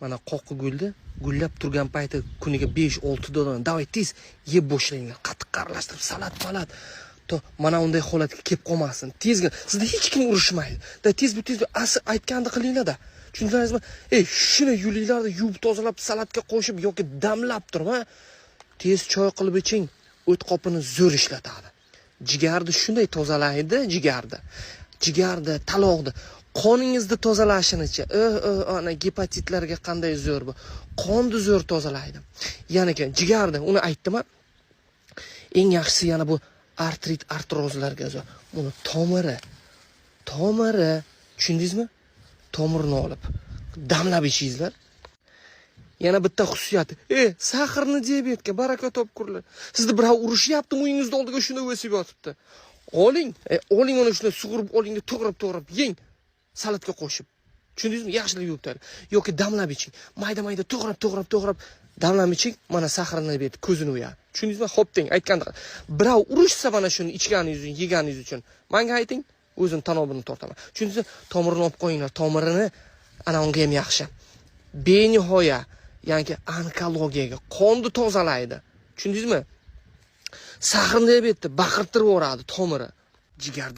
Mana qo'qqi gulni gullab turgan payti kuniga 5-6 dona davay tez yeb boshlanglar. Qattiq qaralashtirib salat. Mana unday holatga kelib qolmasin. Tezga sizda hech kim urushmaydi. Tez aytganda qilinglar-da. Tushundingizmi? Shuni yulinglarni yuvib tozalab salatga qo'shib yoki damlab turib, tez choy qilib iching. O't qopini zo'r ishlatadi. Jigarni shunday tozalaydi, jigarni, taloqni, qoningizni tozalashinicha, ana gepatitlarga qanday zo'r bu. Qonni zo'r tozalaydi. Yana jigarni, uni aytdim-a. Eng yaxshisi yana bu artrozlarga zo'r. Buni tomiri, tushundingizmi? Tomirini olib damlab ichingizlar. Yana bitta xususiyati, sahrni diabetga baraka topkurlar. Sizni birov urushyapti, uyingizda oldiga shuni o'sib yotibdi. Oling uni shuni sug'urib oling, to'g'rab yeng. Salatga qo'shib. Tushundingizmi? Yaxshilab yuvib tayyor. Yoki damlab iching. Mayda to'g'rab damlab iching. Mana sahrni diabet ko'zini o'yadi. Tushundingizmi? Xo'p deng, aytganda. Birov urushsa mana shuni ichganingiz uchun, yeganingiz uchun, menga ayting, o'zim tanobini tortaman. Tushundingizmi? Tomirini olib qo'yinglar. Tomirini ana unga ham yaxshi. Benihoya, ya'ni onkologiyaga, qonni tozalaydi. Tushundingizmi? Sahrni diabetni baqirtirib yuboradi tomiri. Jigarni